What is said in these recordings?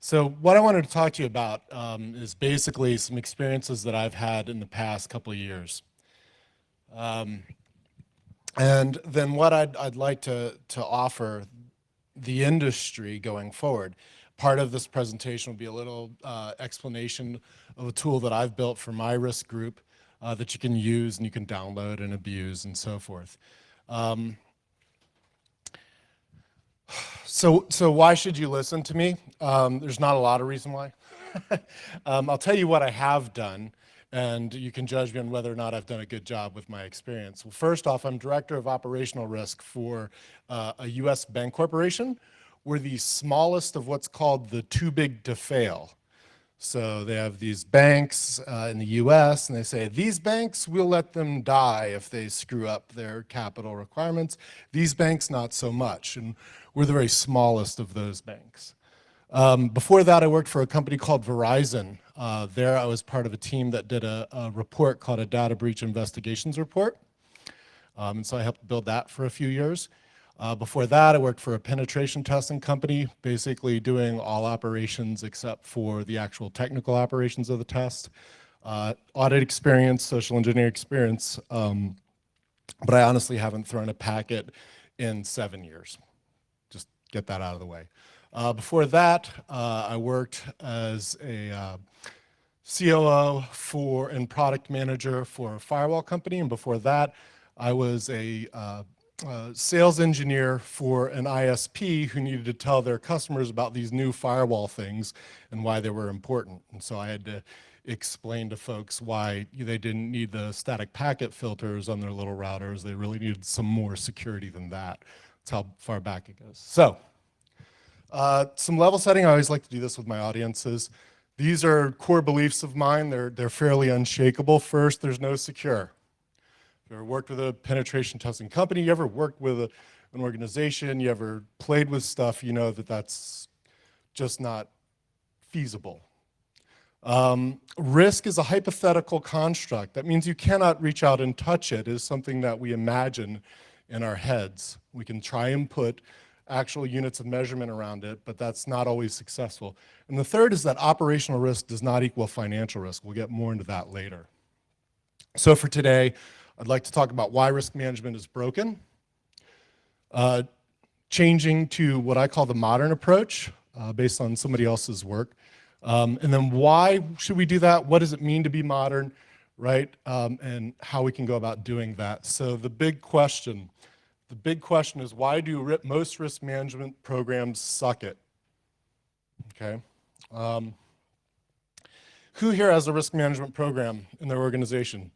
So what I wanted to talk to you about is basically some experiences that I've had in the past couple of years. And then what I'd like to offer the industry going forward. Part of this presentation will be a little explanation of a tool that I've built for my risk group that you can use and you can download and abuse and so forth. So why should you listen to me? There's not a lot of reason why. I'll tell you what I have done, and you can judge me on whether or not I've done a good job with my experience. Well, first off, I'm Director of Operational Risk for a US bank corporation. We're the smallest of what's called the too big to fail. So they have these banks in the US, and they say, these banks, we'll let them die if they screw up their capital requirements. These banks, not so much. And we're the very smallest of those banks. Before that, I worked for a company called Verizon. There, I was part of a team that did a report called a Data Breach Investigations Report. And so I helped build that for a few years. Before that, I worked for a penetration testing company, basically doing all operations except for the actual technical operations of the test. Audit experience, social engineering experience, but I honestly haven't thrown a packet in 7 years. Just get that out of the way. Before that, I worked as a COO and product manager for a firewall company, and before that, I was a sales engineer for an ISP who needed to tell their customers about these new firewall things and why they were important. And so I had to explain to folks why they didn't need the static packet filters on their little routers. They really needed some more security than that. That's how far back it goes. So some level setting. I always like to do this with my audiences. These are core beliefs of mine. They're fairly unshakable. First, there's no secure. You ever worked with a penetration testing company? You ever worked with an organization? You ever played with stuff? You know that that's just not feasible. Risk is a hypothetical construct. That means you cannot reach out and touch it. It is something that we imagine in our heads. We can try and put actual units of measurement around it, but that's not always successful. And the third is that operational risk does not equal financial risk. We'll get more into that later. So for today, I'd like to talk about why risk management is broken, changing to what I call the modern approach based on somebody else's work, and then why should we do that? What does it mean to be modern, right? And how we can go about doing that. So the big question is, why do most risk management programs suck it? Okay. Who here has a risk management program in their organization?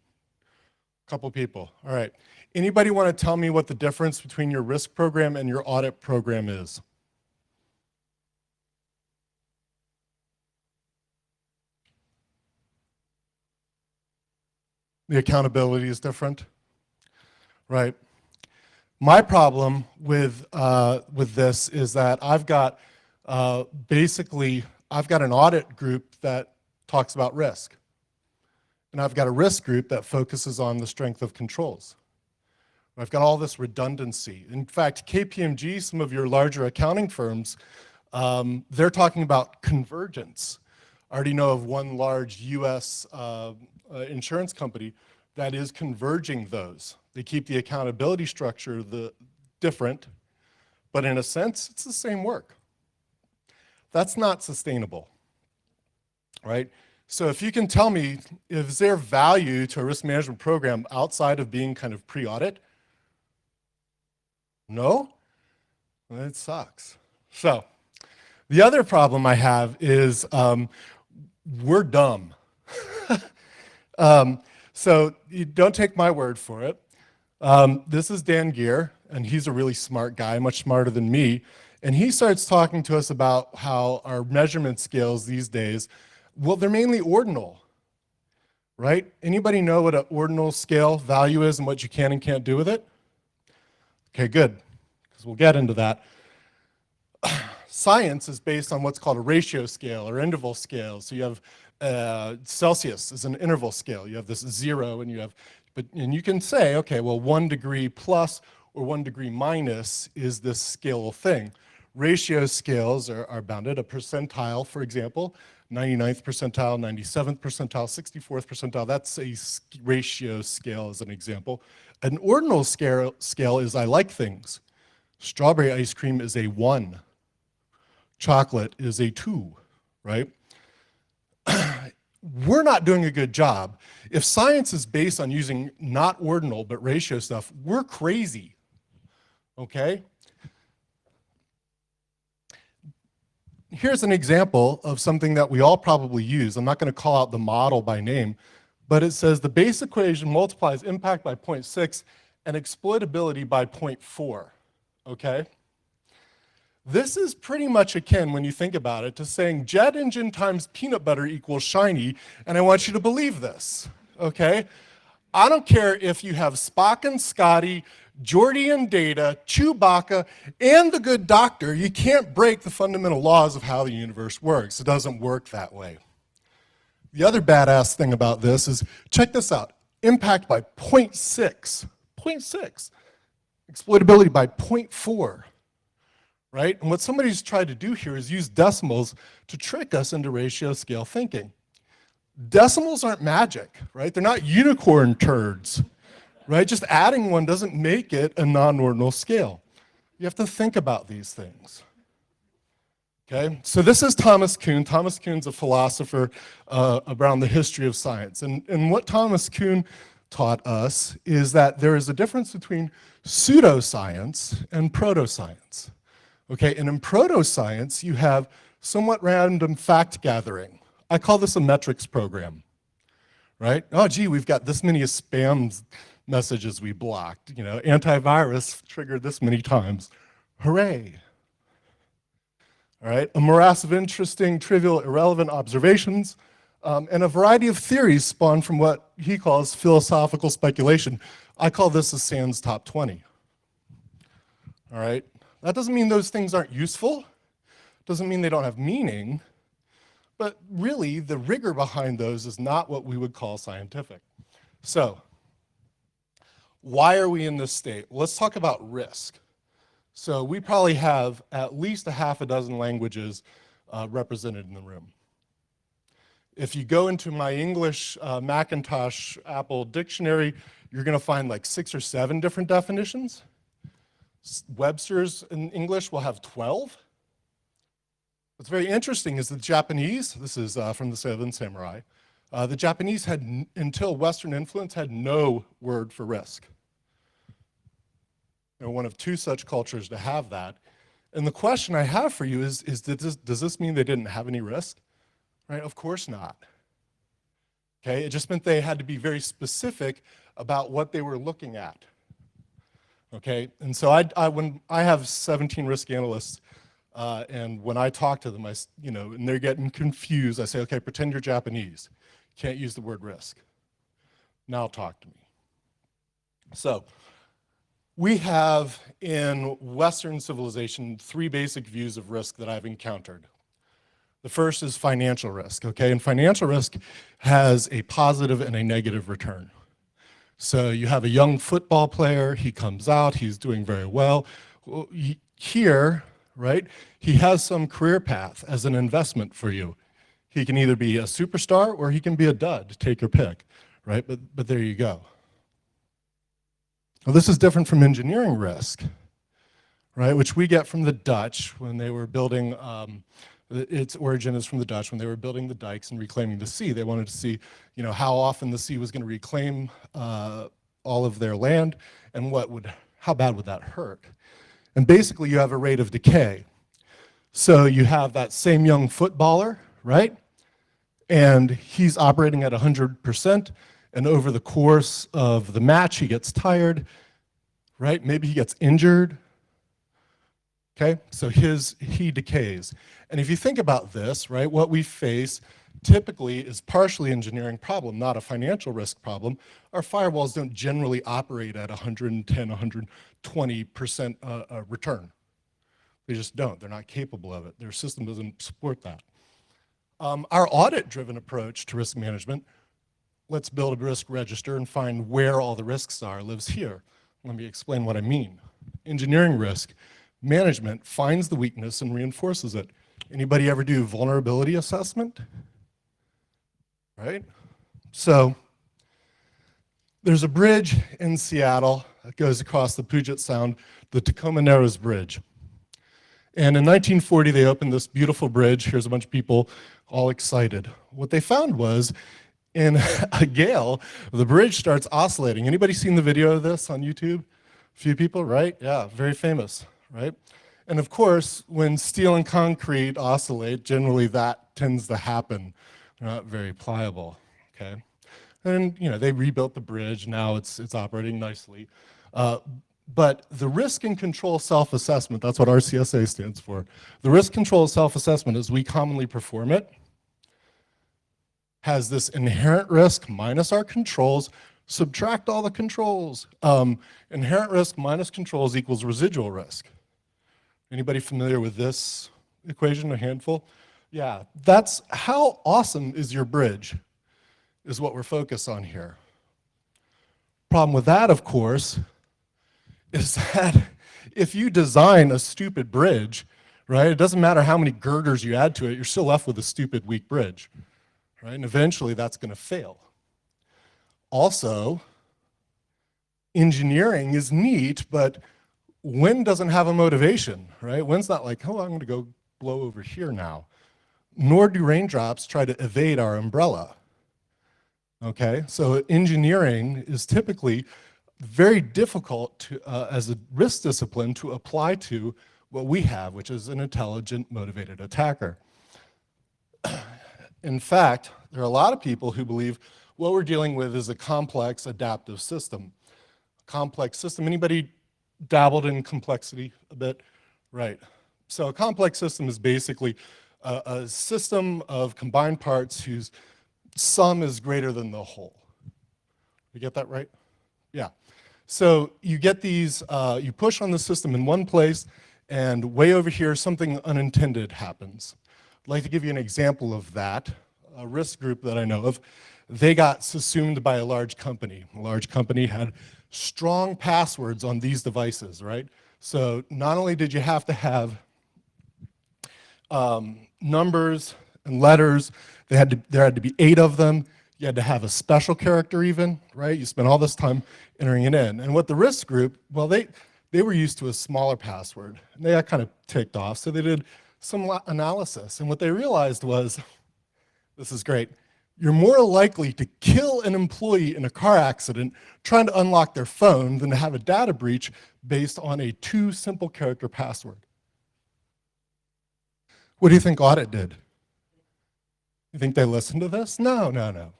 Couple people. All right. Anybody want to tell me what the difference between your risk program and your audit program is? The accountability is different, right? My problem with this is that I've got an audit group that talks about risk. And I've got a risk group that focuses on the strength of controls. I've got all this redundancy. In fact, KPMG, some of your larger accounting firms, they're talking about convergence. I already know of one large US insurance company that is converging those. They keep the accountability structure different, but in a sense, it's the same work. That's not sustainable, right? So if you can tell me, is there value to a risk management program outside of being kind of pre-audit? No? Well, it sucks. So the other problem I have is we're dumb. So you don't take my word for it. This is Dan Gear, and he's a really smart guy, much smarter than me. And he starts talking to us about how our measurement scales these days, well, they're mainly ordinal, right? Anybody know what an ordinal scale value is and what you can and can't do with it? Okay, good, because we'll get into that. Science is based on what's called a ratio scale or interval scale. So you have Celsius is an interval scale. You have this 0, and you can say, okay, well, 1 degree plus or 1 degree minus is this scale thing. Ratio scales are bounded. A percentile, for example, 99th percentile, 97th percentile, 64th percentile, that's a ratio scale as an example. An ordinal scale is I like things. Strawberry ice cream is a 1. Chocolate is a 2, right? We're not doing a good job. If science is based on using not ordinal but ratio stuff, we're crazy, okay? Here's an example of something that we all probably use. I'm not going to call out the model by name, but it says the base equation multiplies impact by 0.6 and exploitability by 0.4, okay? This is pretty much akin, when you think about it, to saying jet engine times peanut butter equals shiny, and I want you to believe this, okay? I don't care if you have Spock and Scotty, Geordi and Data, Chewbacca, and the good doctor, you can't break the fundamental laws of how the universe works. It doesn't work that way. The other badass thing about this is, check this out, impact by 0.6, 0.6, exploitability by 0.4. Right? And what somebody's tried to do here is use decimals to trick us into ratio scale thinking. Decimals aren't magic, right? They're not unicorn turds, right? Just adding one doesn't make it a non-ordinal scale. You have to think about these things. Okay, so this is Thomas Kuhn. Thomas Kuhn's a philosopher around the history of science. And what Thomas Kuhn taught us is that there is a difference between pseudoscience and protoscience. Okay, and in proto-science, you have somewhat random fact gathering. I call this a metrics program, right? Oh, gee, we've got this many spam messages we blocked. You know, antivirus triggered this many times. Hooray. All right, a morass of interesting, trivial, irrelevant observations, and a variety of theories spawned from what he calls philosophical speculation. I call this a Sands Top 20. All right? That doesn't mean those things aren't useful, doesn't mean they don't have meaning, but really the rigor behind those is not what we would call scientific. So, why are we in this state? Well, let's talk about risk. So we probably have at least a half a dozen languages represented in the room. If you go into my English Macintosh Apple dictionary, you're gonna find like 6 or 7 different definitions. Webster's in English will have 12. What's very interesting is the Japanese, this is from the Seven Samurai, the Japanese had, until Western influence, had no word for risk. They're one of 2 such cultures to have that. And the question I have for you is does this mean they didn't have any risk? Right, of course not. Okay, it just meant they had to be very specific about what they were looking at. Okay, and so when I have 17 risk analysts, and when I talk to them, and they're getting confused, I say, okay, pretend you're Japanese. Can't use the word risk. Now talk to me. So, we have in Western civilization 3 basic views of risk that I've encountered. The first is financial risk, okay? And financial risk has a positive and a negative return. So you have a young football player, he comes out, he's doing very well. Here, right, he has some career path as an investment for you. He can either be a superstar or he can be a dud, take your pick, right? But there you go. Well, this is different from engineering risk, right, which we get from the Dutch when they were building, its origin is from the Dutch when they were building the dikes and reclaiming the sea. They wanted to see, how often the sea was going to reclaim all of their land and how bad would that hurt. And basically you have a rate of decay. So you have that same young footballer, right? And he's operating at 100%, and over the course of the match he gets tired, right? Maybe he gets injured. Okay, so he decays. And if you think about this, right, what we face typically is partially engineering problem, not a financial risk problem. Our firewalls don't generally operate at 110, 120% return. They just don't. They're not capable of it. Their system doesn't support that. Our audit-driven approach to risk management, let's build a risk register and find where all the risks are, lives here. Let me explain what I mean. Engineering risk, management finds the weakness and reinforces it. Anybody ever do vulnerability assessment? Right? So there's a bridge in Seattle that goes across the Puget Sound, the Tacoma Narrows Bridge. And in 1940, they opened this beautiful bridge. Here's a bunch of people all excited. What they found was, in a gale, the bridge starts oscillating. Anybody seen the video of this on YouTube? A few people, right? Yeah, very famous, right? And of course, when steel and concrete oscillate, generally that tends to happen. They're not very pliable, okay? And they rebuilt the bridge. Now it's operating nicely. But the risk and control self-assessment, that's what RCSA stands for. The risk control self-assessment, as we commonly perform it, has this inherent risk minus our controls, subtract all the controls. Inherent risk minus controls equals residual risk. Anybody familiar with this equation, a handful? Yeah, that's how awesome is your bridge, is what we're focused on here. Problem with that, of course, is that if you design a stupid bridge, right, it doesn't matter how many girders you add to it, you're still left with a stupid, weak bridge, right? And eventually that's going to fail. Also, engineering is neat, but wind doesn't have a motivation, right? Wind's not like, oh, I'm going to go blow over here now. Nor do raindrops try to evade our umbrella. Okay, so engineering is typically very difficult to, as a risk discipline to apply to what we have, which is an intelligent, motivated attacker. In fact, there are a lot of people who believe what we're dealing with is a complex adaptive system. Complex system, anybody dabbled in complexity a bit? Right. So a complex system is basically a system of combined parts whose sum is greater than the whole. You get that right? Yeah. So you get these, you push on the system in one place, and way over here, something unintended happens. I'd like to give you an example of that. A risk group that I know of, they got subsumed by a large company. A large company had strong passwords on these devices, right? So not only did you have to have numbers and letters, there had to be 8 of them. You had to have a special character even, right? You spent all this time entering it in. And what the risk group, well, they were used to a smaller password. And they got kind of ticked off, so they did some analysis. And what they realized was, this is great, you're more likely to kill an employee in a car accident trying to unlock their phone than to have a data breach based on a 2 simple character password. What do you think audit did? You think they listened to this? No, no, no.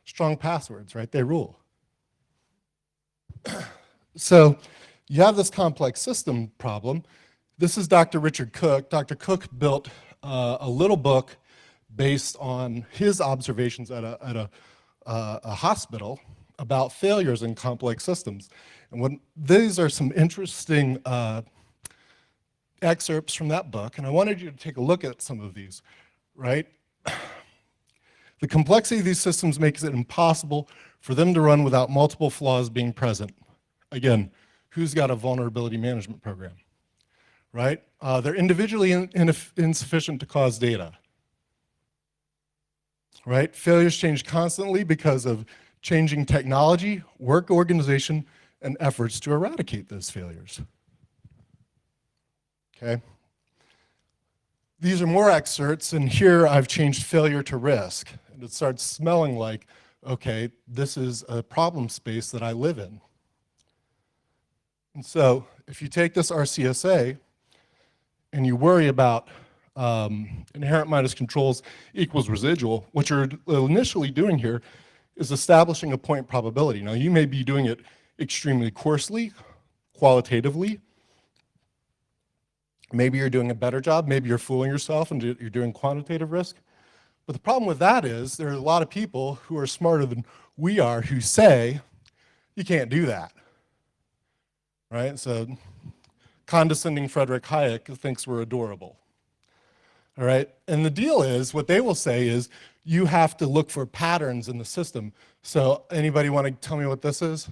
Strong passwords, right? They rule. So you have this complex system problem. This is Dr. Richard Cook. Dr. Cook built a little book based on his observations at a hospital about failures in complex systems. And these are some interesting excerpts from that book, and I wanted you to take a look at some of these, right? The complexity of these systems makes it impossible for them to run without multiple flaws being present. Again, who's got a vulnerability management program, right? They're individually insufficient to cause data, right? Failures change constantly because of changing technology, work organization, and efforts to eradicate those failures. Okay? These are more excerpts, and here I've changed failure to risk. And it starts smelling like, okay, this is a problem space that I live in. And so if you take this RCSA and you worry about inherent minus controls equals residual, what you're initially doing here is establishing a point probability. Now, you may be doing it extremely coarsely, qualitatively. Maybe you're doing a better job. Maybe you're fooling yourself and you're doing quantitative risk. But the problem with that is there are a lot of people who are smarter than we are who say, you can't do that, right? So condescending Frederick Hayek thinks we're adorable, all right? And the deal is, what they will say is, you have to look for patterns in the system. So anybody want to tell me what this is?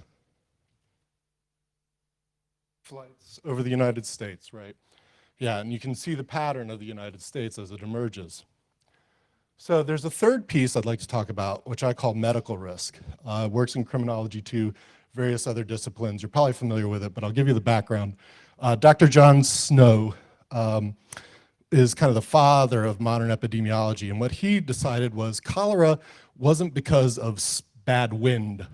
flights over the United States, right? Yeah, and you can see the pattern of the United States as it emerges. So there's a third piece I'd like to talk about, which I call medical risk. Works in criminology too, various other disciplines. You're probably familiar with it, but I'll give you the background. Dr. John Snow is kind of the father of modern epidemiology, and what he decided was cholera wasn't because of bad wind,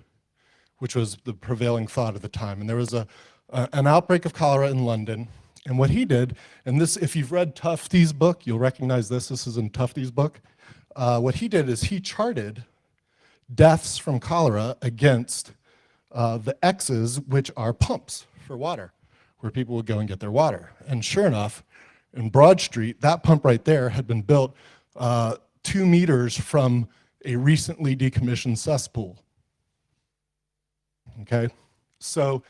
which was the prevailing thought at the time. And there was an outbreak of cholera in London, and what he did, and this, if you've read Tufte's book, you'll recognize this. This is in Tufte's book. What he did is he charted deaths from cholera against the X's, which are pumps for water, where people would go and get their water. And sure enough, in Broad Street, that pump right there had been built 2 meters from a recently decommissioned cesspool. Okay, so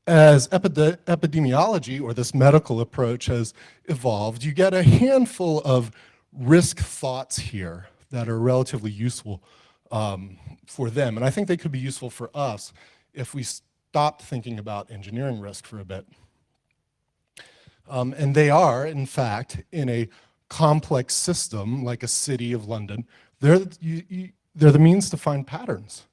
as epidemiology, or this medical approach, has evolved, you get a handful of risk thoughts here that are relatively useful for them. And I think they could be useful for us if we stopped thinking about engineering risk for a bit. And they are, in fact, in a complex system like a city of London, they're the means to find patterns,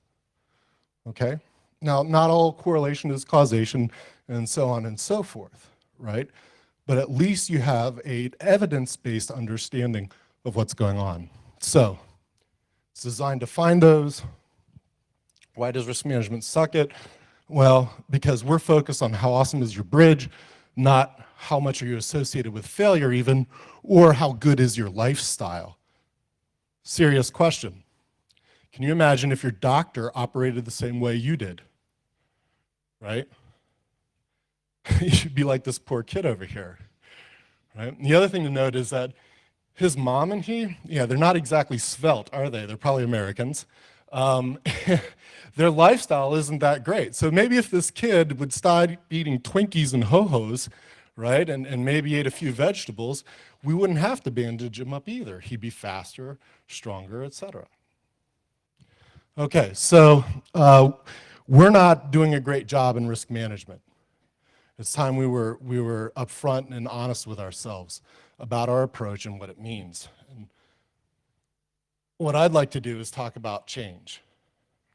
okay? Now, not all correlation is causation and so on and so forth, right? But at least you have an evidence-based understanding of what's going on. So it's designed to find those. Why does risk management suck it? Well, because we're focused on how awesome is your bridge, not how much are you associated with failure even, or how good is your lifestyle. Serious question. Can you imagine if your doctor operated the same way you did, right? You should be like this poor kid over here, right? And the other thing to note is that his mom and he, yeah, they're not exactly svelte, are they? They're probably Americans. Their lifestyle isn't that great. So maybe if this kid would start eating Twinkies and Ho-Hos, right, and maybe ate a few vegetables, we wouldn't have to bandage him up either. He'd be faster, stronger, etc. Okay, so we're not doing a great job in risk management. It's time we were upfront and honest with ourselves about our approach and what it means. And what I'd like to do is talk about change,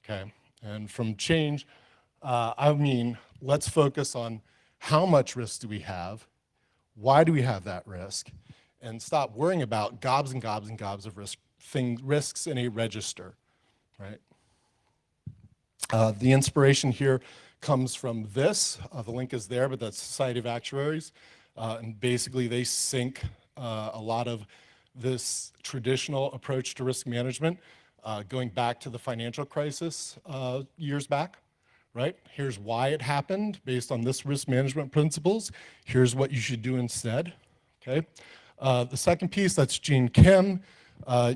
okay? And from change, I mean, let's focus on how much risk do we have, why do we have that risk, and stop worrying about gobs and gobs and gobs of risks in a register, right? The inspiration here comes from this. The link is there, but that's Society of Actuaries. And basically they sync a lot of this traditional approach to risk management going back to the financial crisis years back, right? Here's why it happened based on this risk management principles. Here's what you should do instead, okay? The second piece, that's Gene Kim.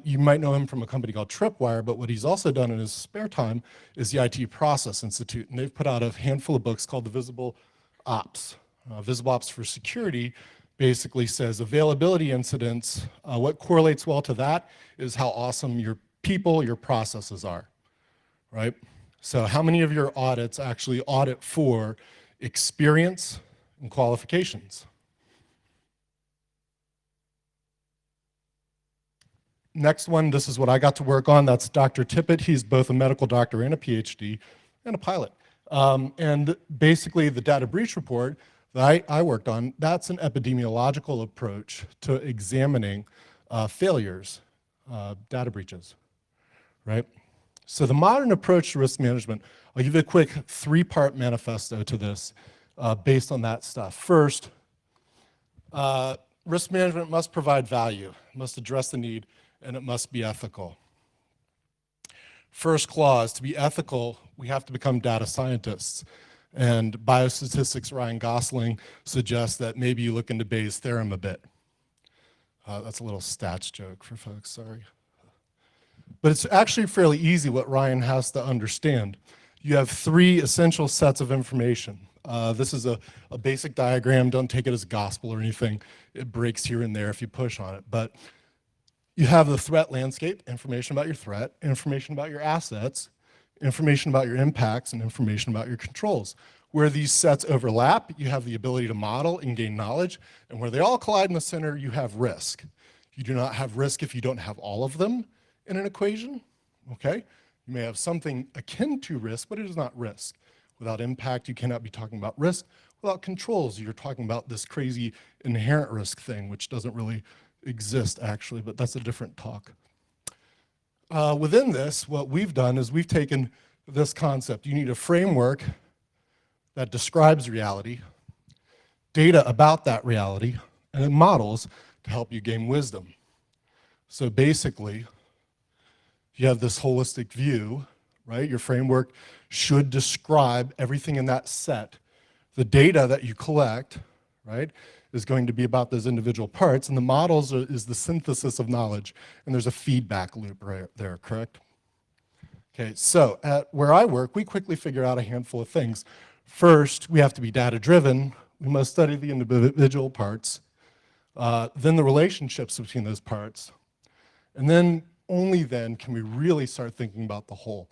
You might know him from a company called Tripwire, but what he's also done in his spare time is the IT Process Institute, and they've put out a handful of books called the Visible Ops. Visible Ops for Security basically says availability incidents, what correlates well to that is how awesome your people, your processes are, right? So how many of your audits actually audit for experience and qualifications? Next one, this is what I got to work on. That's Dr. Tippett. He's both a medical doctor and a PhD and a pilot. And basically the data breach report that I worked on, that's an epidemiological approach to examining failures, data breaches, right? So the modern approach to risk management, I'll give you a quick 3-part manifesto to this based on that stuff. First, risk management must provide value, must address the need, and it must be ethical. First clause, to be ethical, we have to become data scientists. And biostatistics Ryan Gosling suggests that maybe you look into Bayes' theorem a bit. That's a little stats joke for folks, sorry. But it's actually fairly easy what Ryan has to understand. You have 3 essential sets of information. This is a basic diagram, don't take it as gospel or anything. It breaks here and there if you push on it. But you have the threat landscape, information about your threat, information about your assets, information about your impacts, and information about your controls. Where these sets overlap, you have the ability to model and gain knowledge, and where they all collide in the center, you have risk. You do not have risk if you don't have all of them in an equation, okay? You may have something akin to risk, but it is not risk. Without impact, you cannot be talking about risk. Without controls, you're talking about this crazy inherent risk thing, which doesn't really exist actually, but that's a different talk. Within this, what we've done is we've taken this concept. You need a framework that describes reality, data about that reality, and then models to help you gain wisdom. So basically, you have this holistic view, right? Your framework should describe everything in that set. The data that you collect, right, is going to be about those individual parts, and the models is the synthesis of knowledge, and there's a feedback loop right there, correct? Okay, so at where I work, we quickly figure out a handful of things. First, we have to be data-driven. We must study the individual parts, then the relationships between those parts, and then only then can we really start thinking about the whole.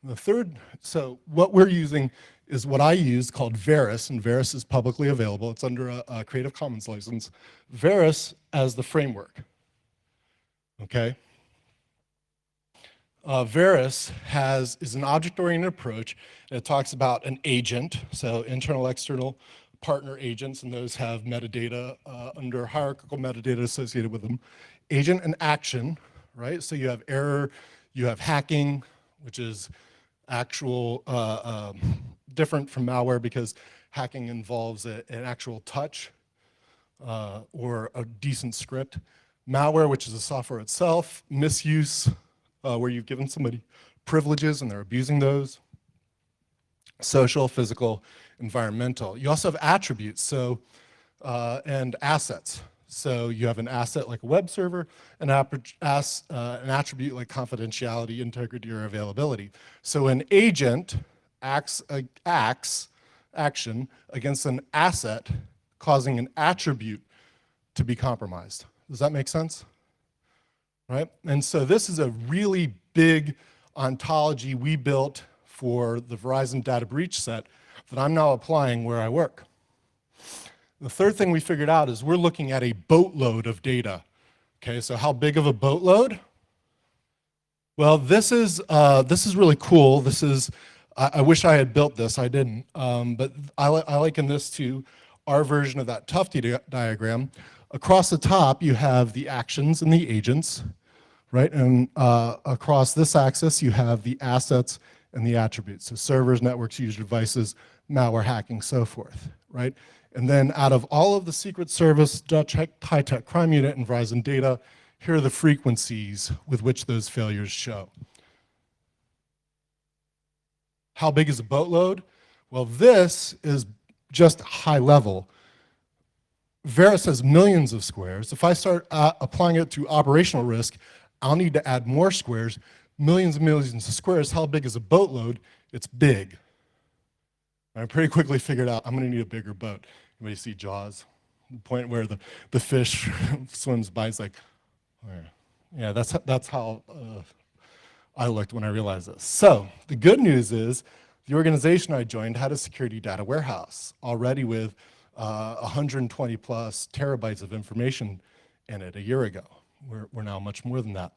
And the third, so what we're using is what I use called Veris, and Veris is publicly available. It's under a Creative Commons license. Veris as the framework, okay? Veris is an object-oriented approach, and it talks about an agent, so internal, external, partner agents, and those have metadata under hierarchical metadata associated with them. Agent and action, right? So you have error, you have hacking, which is actual, different from malware because hacking involves an actual touch or a decent script. Malware, which is the software itself. Misuse, where you've given somebody privileges and they're abusing those. Social, physical, environmental. You also have attributes, so and assets. So you have an asset like a web server, an attribute like confidentiality, integrity, or availability. So an agent acts action against an asset, causing an attribute to be compromised. Does that make sense? Right? And so this is a really big ontology we built for the Verizon data breach set that I'm now applying where I work. The third thing we figured out is we're looking at a boatload of data. Okay, so how big of a boatload? Well, this is really cool. This is, I wish I had built this, I didn't, but I liken this to our version of that Tufte diagram. Across the top, you have the actions and the agents, right? And across this axis, you have the assets and the attributes. So servers, networks, user devices, malware, hacking, so forth, right? And then out of all of the Secret Service, Dutch high-tech crime unit, and Verizon data, here are the frequencies with which those failures show. How big is a boatload? Well, this is just high level. Veris has millions of squares. If I start applying it to operational risk, I'll need to add more squares, millions and millions of squares. How big is a boatload? It's big. And I pretty quickly figured out I'm gonna need a bigger boat. Anybody see Jaws? The point where the fish swims by, it's like, oh yeah, that's how I looked when I realized this. So the good news is the organization I joined had a security data warehouse already with 120 plus terabytes of information in it a year ago. We're now much more than that.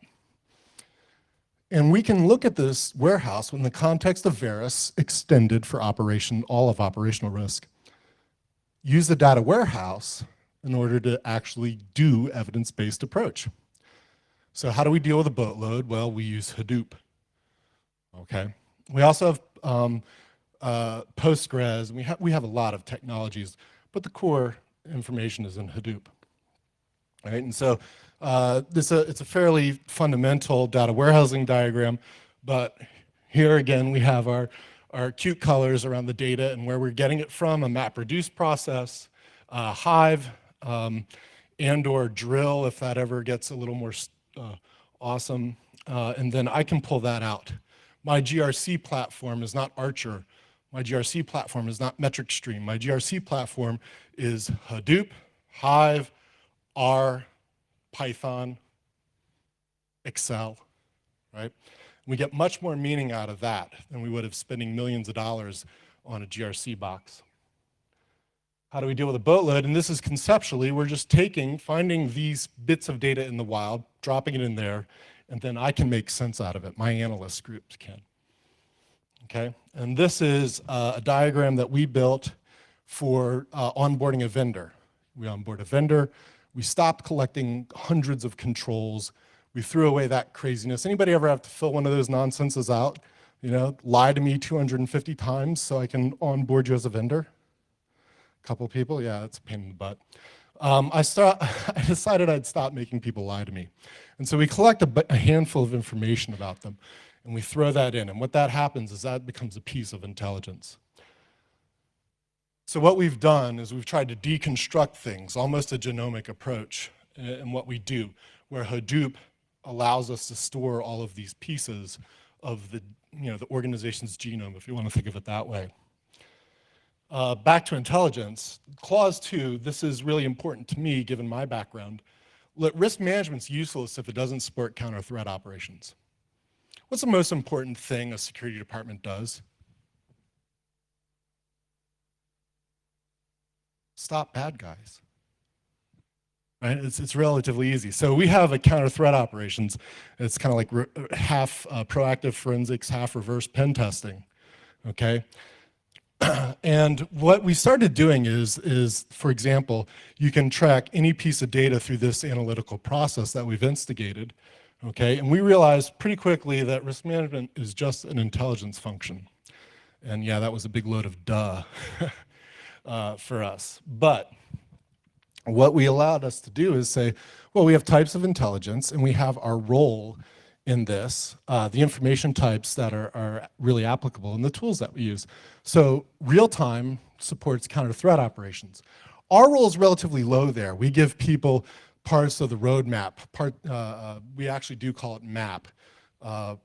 And we can look at this warehouse in the context of Veris extended for all of operational risk. Use the data warehouse in order to actually do evidence-based approach. So how do we deal with a boatload? Well, we use Hadoop, okay? We also have Postgres, and we have a lot of technologies, but the core information is in Hadoop, right? And so it's a fairly fundamental data warehousing diagram, but here again, we have our cute colors around the data and where we're getting it from, a MapReduce process, Hive, and or Drill if that ever gets a little more awesome, and then I can pull that out. My GRC platform is not Archer. My GRC platform is not metric stream. My GRC platform is Hadoop, Hive, R, Python, Excel, right? We get much more meaning out of that than we would have spending millions of dollars on a GRC box. How do we deal with a boatload? And this is conceptually, we're just finding these bits of data in the wild, dropping it in there, and then I can make sense out of it. My analyst groups can. Okay, and this is a diagram that we built for onboarding a vendor. We onboard a vendor, we stopped collecting hundreds of controls, we threw away that craziness. Anybody ever have to fill one of those nonsenses out? You know, lie to me 250 times so I can onboard you as a vendor? A couple people, yeah, that's a pain in the butt. I decided I'd stop making people lie to me. And so we collect a handful of information about them, and we throw that in. And what that happens is that becomes a piece of intelligence. So what we've done is we've tried to deconstruct things, almost a genomic approach in what we do, where Hadoop allows us to store all of these pieces of the organization's genome, if you want to think of it that way. Back to intelligence, clause 2, this is really important to me given my background. Risk management's useless if it doesn't support counter-threat operations. What's the most important thing a security department does? Stop bad guys. Right? It's relatively easy. So we have a counter-threat operations. It's kind of like half proactive forensics, half reverse pen testing. Okay. And what we started doing is, for example, you can track any piece of data through this analytical process that we've instigated, okay? And we realized pretty quickly that risk management is just an intelligence function. And yeah, that was a big load of duh for us. But what we allowed us to do is say, well, we have types of intelligence and we have our role in this, the information types that are really applicable and the tools that we use. So real-time supports counter-threat operations. Our role is relatively low there. We give people parts of the roadmap. We actually do call it map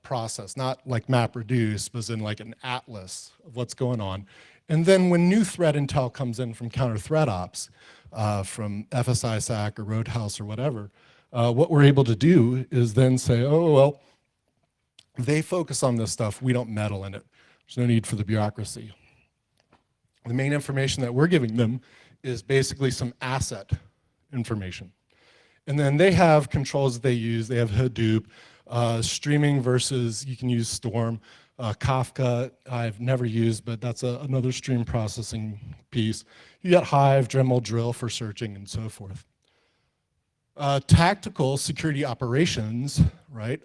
process, not like map reduce, but in like an atlas of what's going on. And then when new threat intel comes in from counter-threat ops, from FSI-SAC or Roadhouse or whatever, what we're able to do is then say, oh, well, they focus on this stuff. We don't meddle in it. There's no need for the bureaucracy. The main information that we're giving them is basically some asset information. And then they have controls that they use. They have Hadoop, streaming versus you can use Storm. Kafka, I've never used, but that's another stream processing piece. You got Hive, Dremel, Drill for searching and so forth. Tactical security operations, right?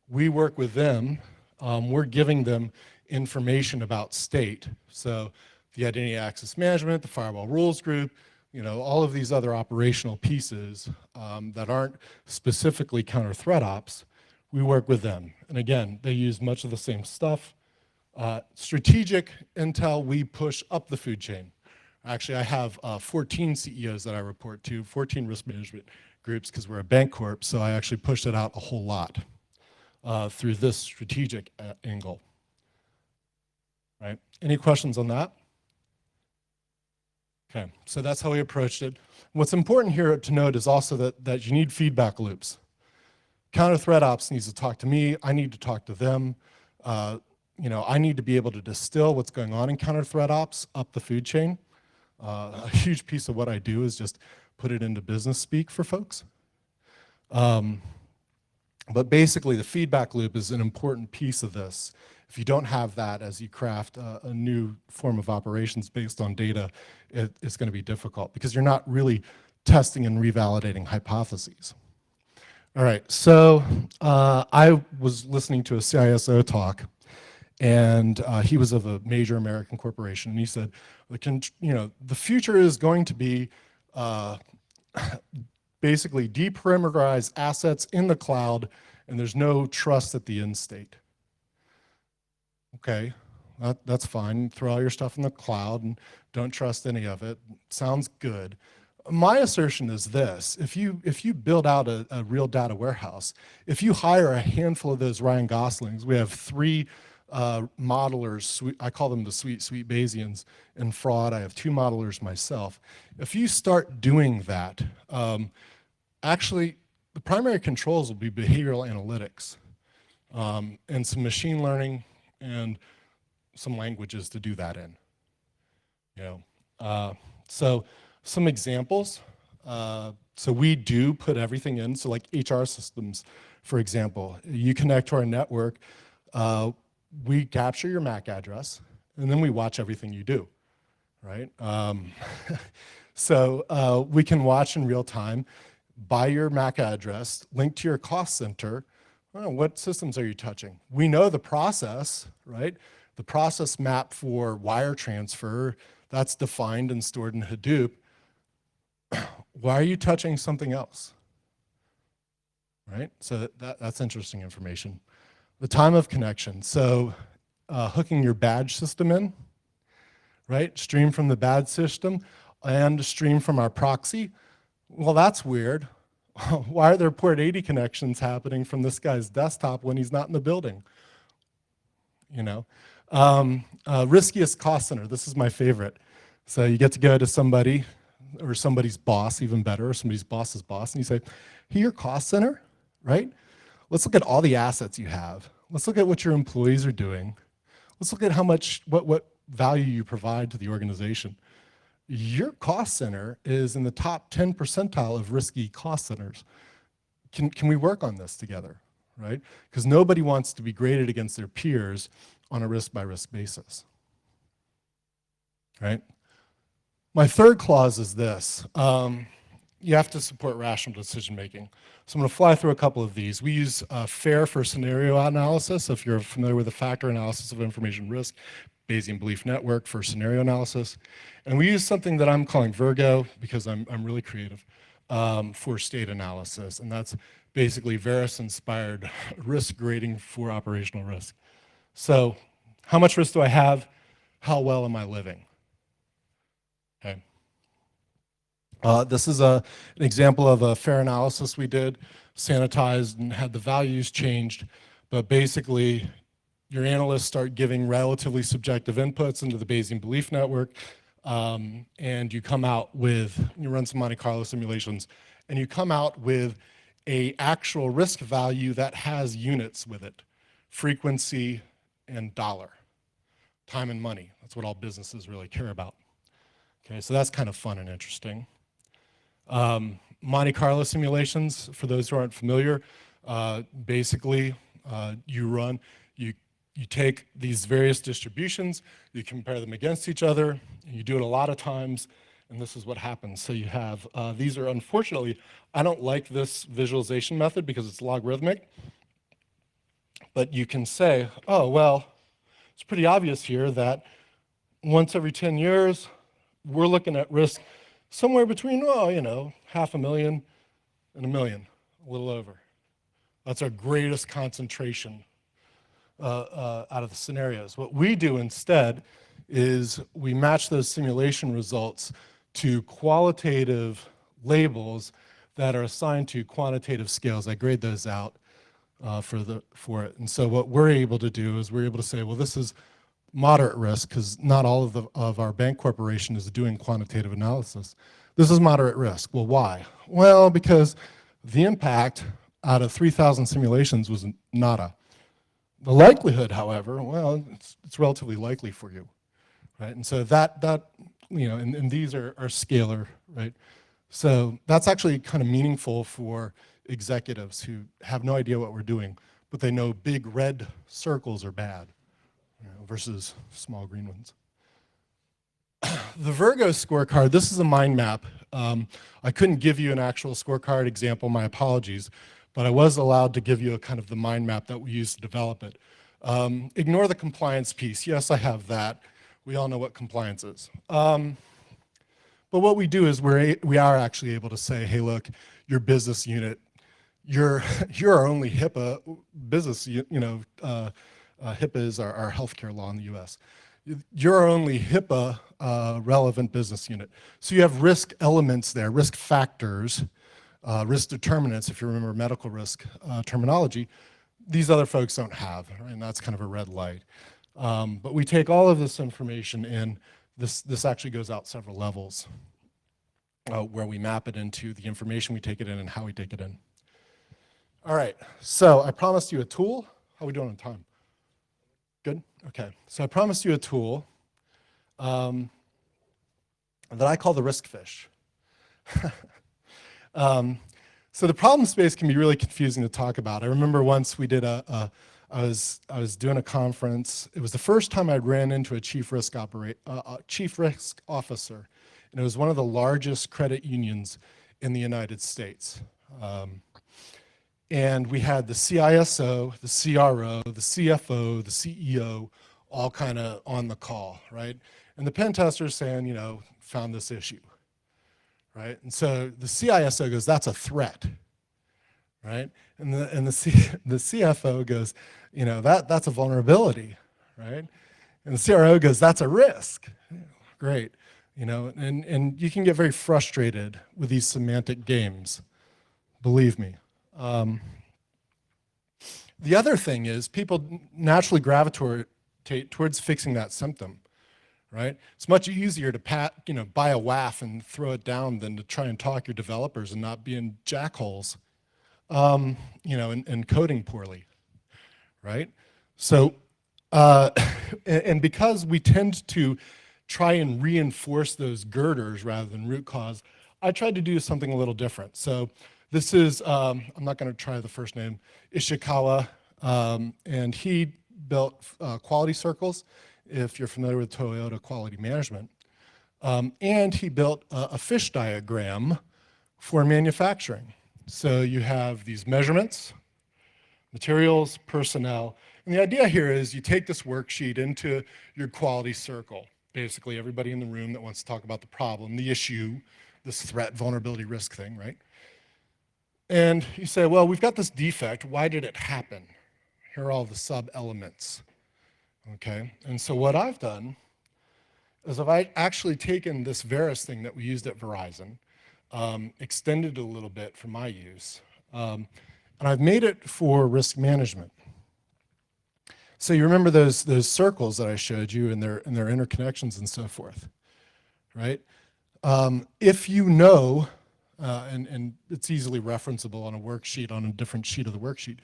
We work with them. We're giving them information about state. So the identity access management, the firewall rules group, all of these other operational pieces that aren't specifically counter-threat ops, we work with them. And again, they use much of the same stuff. Strategic intel, we push up the food chain. Actually, I have 14 CEOs that I report to, 14 risk management groups, because we're a bank corp, so I actually pushed it out a whole lot through this strategic angle. Right? Any questions on that? Okay, so that's how we approached it. What's important here to note is also that you need feedback loops. Counter-threat ops needs to talk to me, I need to talk to them. I need to be able to distill what's going on in counter-threat ops up the food chain. A huge piece of what I do is just put it into business speak for folks. But basically the feedback loop is an important piece of this. If you don't have that as you craft a new form of operations based on data, it's going to be difficult because you're not really testing and revalidating hypotheses. All right, so I was listening to a CISO talk, and he was of a major American corporation, and he said, the future is going to be basically deperimeterized assets in the cloud, and there's no trust at the end state. Okay, that's fine. Throw all your stuff in the cloud and don't trust any of it. Sounds good. My assertion is this: if you build out a real data warehouse, if you hire a handful of those Ryan Goslings, we have 3 modelers, I call them the sweet Bayesians in fraud. I have 2 modelers myself. If you start doing that, actually the primary controls will be behavioral analytics and some machine learning and some languages to do that in. So some examples. So we do put everything in. So like HR systems, for example, you connect to our network. We capture your MAC address, and then we watch everything you do, right? So we can watch in real time by your MAC address, link to your cost center. What systems are you touching? We know the process, right? The process map for wire transfer, that's defined and stored in Hadoop. Why are you touching something else? Right? So that's interesting information. The time of connection. So hooking your badge system in, right? Stream from the badge system and stream from our proxy. Well, that's weird. Why are there port 80 connections happening from this guy's desktop when he's not in the building? Riskiest cost center. This is my favorite. So you get to go to somebody or somebody's boss, even better, or somebody's boss's boss, and you say, hey, your cost center, right? Let's look at all the assets you have. Let's look at what your employees are doing. Let's look at how much, what value you provide to the organization. Your cost center is in the top 10 percentile of risky cost centers. Can we work on this together, right? Because nobody wants to be graded against their peers on a risk-by-risk basis, right? My third clause is this. You have to support rational decision-making. So I'm going to fly through a couple of these. We use FAIR for scenario analysis. If you're familiar with the factor analysis of information risk, Bayesian belief network for scenario analysis. And we use something that I'm calling Virgo, because I'm really creative, for state analysis. And that's basically Veris-inspired risk grading for operational risk. So how much risk do I have? How well am I living? Okay. This is an example of a FAIR analysis we did, sanitized and had the values changed. But basically, your analysts start giving relatively subjective inputs into the Bayesian belief network, and you come out with, you run some Monte Carlo simulations, and you come out with an actual risk value that has units with it, frequency and dollar, time and money. That's what all businesses really care about. Okay, so that's kind of fun and interesting. Monte Carlo simulations, for those who aren't familiar, basically you take these various distributions, you compare them against each other, and you do it a lot of times, and this is what happens. So you have, these are unfortunately, I don't like this visualization method because it's logarithmic, but you can say, oh, well, it's pretty obvious here that once every 10 years, we're looking at risk somewhere between, oh, $500,000 and $1 million, a little over. That's our greatest concentration out of the scenarios. What we do instead is we match those simulation results to qualitative labels that are assigned to quantitative scales. I grade those out for it. And so what we're able to do is we're able to say, well, this is moderate risk, because not all of our bank corporation is doing quantitative analysis. This is moderate risk. Well, why? Well, because the impact out of 3,000 simulations was nada. The likelihood, however, well, it's relatively likely for you, right? And so and these are scalar, right? So that's actually kind of meaningful for executives who have no idea what we're doing, but they know big red circles are bad, versus small green ones. The Virgo scorecard, this is a mind map. I couldn't give you an actual scorecard example, my apologies, but I was allowed to give you a kind of the mind map that we use to develop it. Ignore the compliance piece. Yes, I have that. We all know what compliance is. But what we do is we are actually able to say, hey, look, your business unit, you're our only HIPAA business, HIPAA is our healthcare law in the US. You're our only HIPAA relevant business unit. So you have risk elements there, risk factors, risk determinants, if you remember medical risk terminology, these other folks don't have, right? And that's kind of a red light. But we take all of this information in, this actually goes out several levels, where we map it into the information we take it in and how we take it in. All right, so I promised you a tool. How are we doing on time? Good? Okay, so I promised you a tool that I call the risk fish. So the problem space can be really confusing to talk about. I remember once we did I was doing a conference. It was the first time I'd ran into a chief risk officer, and it was one of the largest credit unions in the United States. And we had the CISO, the CRO, the CFO, the CEO, all kind of on the call, right? And the pen testers saying, found this issue, right? And so the CISO goes, that's a threat, right? And the CFO goes, that's a vulnerability, right? And the CRO goes, that's a risk. Great, and you can get very frustrated with these semantic games, believe me. The other thing is people naturally gravitate towards fixing that symptom, right? It's much easier to buy a WAF and throw it down than to try and talk your developers and not be in jackholes, and coding poorly, right? So, and because we tend to try and reinforce those girders rather than root cause, I tried to do something a little different. So this is, I'm not going to try the first name, Ishikawa, and he built quality circles, if you're familiar with Toyota quality management. And he built a fish diagram for manufacturing. So you have these measurements, materials, personnel, and the idea here is you take this worksheet into your quality circle, basically everybody in the room that wants to talk about the problem, the issue, this threat, vulnerability, risk thing, right? And you say, well, we've got this defect. Why did it happen? Here are all the sub-elements, okay? And so what I've done is I've actually taken this Verus thing that we used at Verizon, extended it a little bit for my use, and I've made it for risk management. So you remember those circles that I showed you and their interconnections and so forth, right? If you know, and it's easily referenceable on a worksheet, on a different sheet of the worksheet,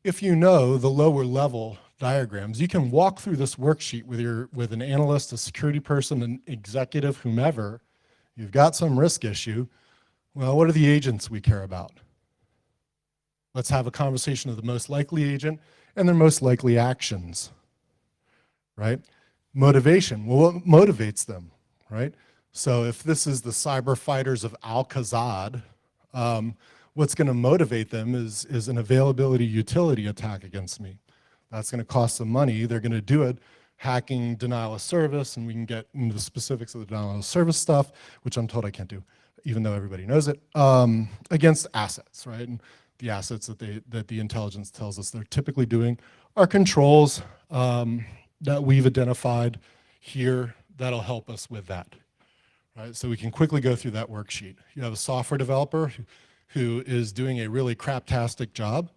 if you know the lower level diagrams, you can walk through this worksheet with an analyst, a security person, an executive, whomever. You've got some risk issue. Well, what are the agents we care about? Let's have a conversation of the most likely agent and their most likely actions, right? Motivation, well, what motivates them, right? So if this is the cyber fighters of Al-Qasad, what's gonna motivate them is an availability utility attack against me. That's gonna cost them money. They're gonna do it hacking denial of service, and we can get into the specifics of the denial of service stuff, which I'm told I can't do, even though everybody knows it, against assets, right? And the assets that the intelligence tells us they're typically doing are controls that we've identified here that'll help us with that, right? So we can quickly go through that worksheet. You have a software developer who is doing a really craptastic job,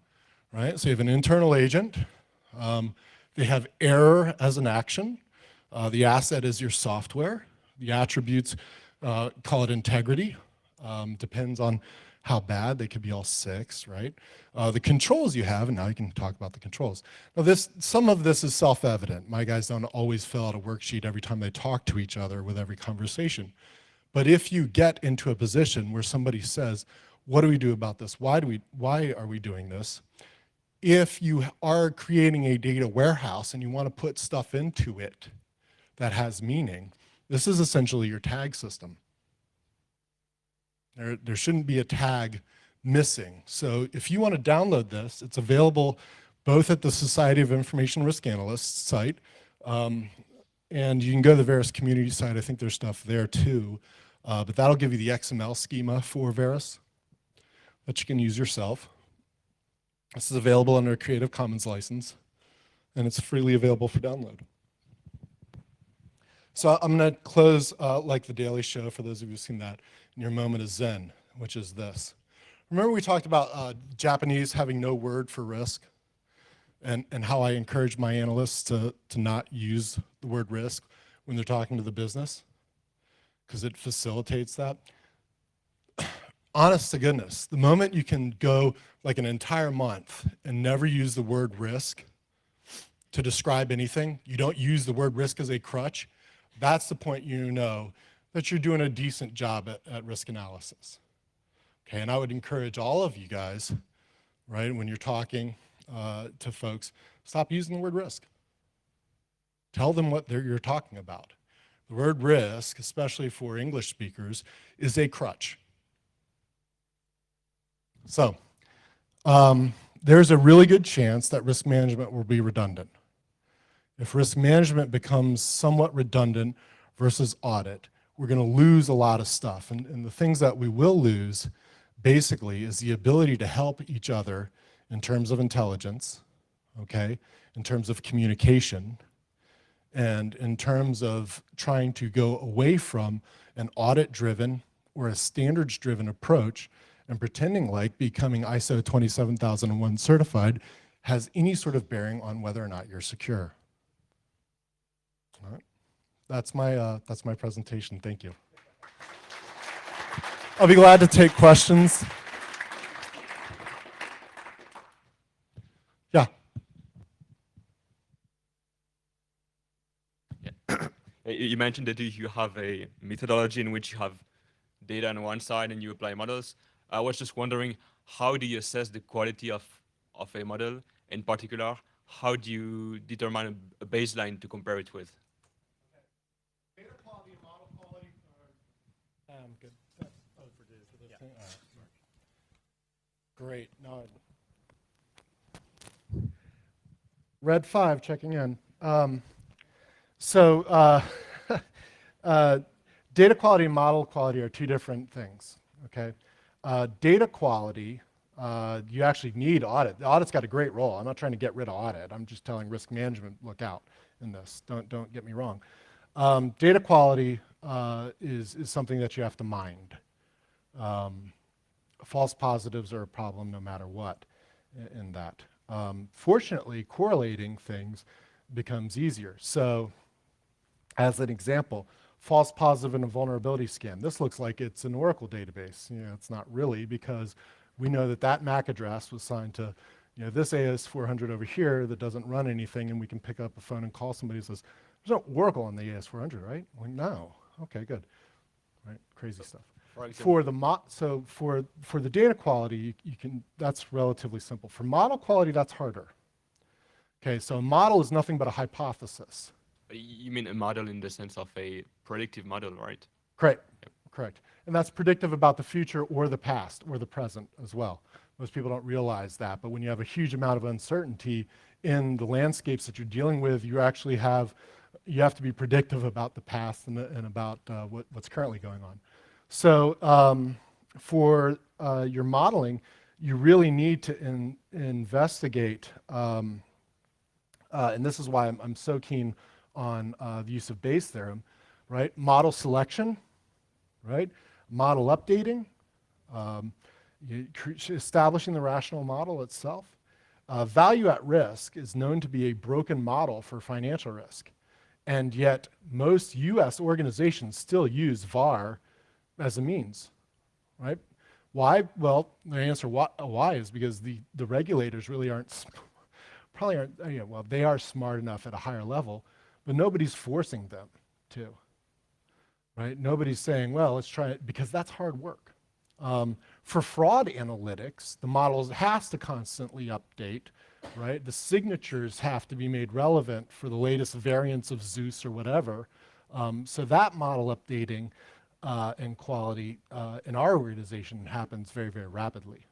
right? So you have an internal agent. They have error as an action. The asset is your software. The attributes, call it integrity, depends on how bad. They could be all 6, right? The controls you have, and now you can talk about the controls. Now some of this is self-evident. My guys don't always fill out a worksheet every time they talk to each other with every conversation. But if you get into a position where somebody says, what do we do about this? Why are we doing this? If you are creating a data warehouse and you want to put stuff into it that has meaning, this is essentially your tag system. There shouldn't be a tag missing. So if you want to download this, it's available both at the Society of Information Risk Analysts site, and you can go to the Verus community site. I think there's stuff there too, but that'll give you the XML schema for Verus that you can use yourself. This is available under a Creative Commons license, and it's freely available for download. So I'm going to close like the Daily Show, for those of you who've seen that, in your moment of Zen, which is this. Remember we talked about Japanese having no word for risk, and how I encourage my analysts to not use the word risk when they're talking to the business, because it facilitates that. Honest to goodness, the moment you can go like an entire month and never use the word risk, to describe anything, you don't use the word risk as a crutch, that's the point you know that you're doing a decent job at risk analysis. Okay, and I would encourage all of you guys, right, when you're talking to folks, stop using the word risk. Tell them what you're talking about. The word risk, especially for English speakers, is a crutch. So, there's a really good chance that risk management will be redundant. If risk management becomes somewhat redundant versus audit, we're going to lose a lot of stuff. And the things that we will lose, basically, is the ability to help each other in terms of intelligence, okay, in terms of communication, and in terms of trying to go away from an audit-driven or a standards-driven approach and pretending like becoming ISO 27001 certified has any sort of bearing on whether or not you're secure. All right. That's my presentation. Thank you. I'll be glad to take questions. Yeah. You mentioned that you have a methodology in which you have data on one side and you apply models. I was just wondering, how do you assess the quality of a model? In particular, how do you determine a baseline to compare it with? Data quality and model quality are good. Oh, for data for this thing? All right. Great. No. Red 5 checking in. Data quality and model quality are two different things, okay? Data quality, you actually need audit. The audit's got a great role. I'm not trying to get rid of audit. I'm just telling risk management, look out in this. Don't get me wrong. Data quality is something that you have to mind. False positives are a problem no matter what in that. Fortunately, correlating things becomes easier. So, as an example, false positive in a vulnerability scan. This looks like it's an Oracle database. You know, it's not really, because we know that that MAC address was signed to, you know, this AS400 over here that doesn't run anything, and we can pick up a phone and call somebody who says, there's no Oracle on the AS400, right? Well, no. Okay, good. Right, crazy stuff. For the data quality, you can, that's relatively simple. For model quality, that's harder. Okay, so a model is nothing but a hypothesis. You mean a model in the sense of a predictive model, right? Correct, yep. Correct. And that's predictive about the future or the past or the present as well. Most people don't realize that, but when you have a huge amount of uncertainty in the landscapes that you're dealing with, you actually have, you have to be predictive about the past and about what's currently going on. So for your modeling, you really need to investigate, and this is why I'm so keen on the use of Bayes' theorem, right? Model selection, right? Model updating, establishing the rational model itself. Value at risk is known to be a broken model for financial risk. And yet most US organizations still use VAR as a means, right? Why? Well, the answer why is because the regulators really aren't, probably aren't, well, they are smart enough at a higher level, but nobody's forcing them to, right? Nobody's saying, well, let's try it, because that's hard work. For fraud analytics, the models has to constantly update, right? The signatures have to be made relevant for the latest variants of Zeus or whatever. So that model updating and quality in our organization happens very, very rapidly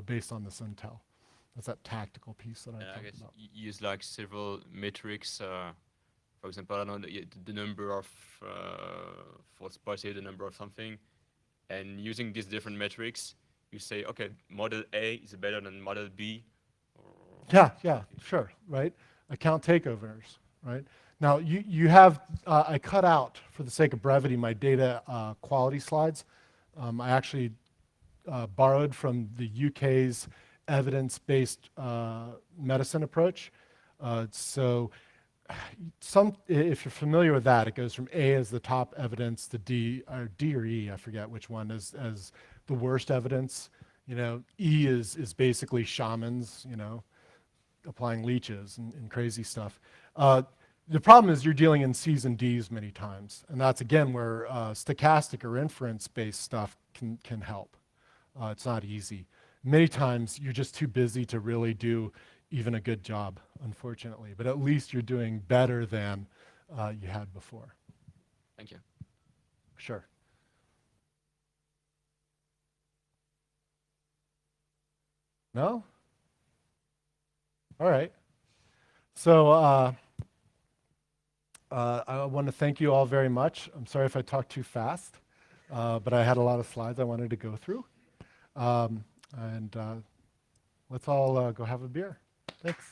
based on this intel. That's that tactical piece that I talked about. You use like several metrics. For example, I don't know, the number of false positives, the number of something, and using these different metrics, you say, okay, model A is better than model B. Yeah, sure, right? Account takeovers, right? Now, you have, I cut out, for the sake of brevity, my data quality slides. I actually borrowed from the UK's evidence-based medicine approach. If you're familiar with that, it goes from A as the top evidence to D or E, I forget which one, as the worst evidence. You know, E is basically shamans, you know, applying leeches and crazy stuff. The problem is you're dealing in C's and D's many times, and that's again where stochastic or inference-based stuff can help. It's not easy. Many times you're just too busy to really do even a good job, unfortunately, but at least you're doing better than you had before. Thank you. Sure. No? All right. So I want to thank you all very much. I'm sorry if I talked too fast, but I had a lot of slides I wanted to go through. And let's all go have a beer. Thanks.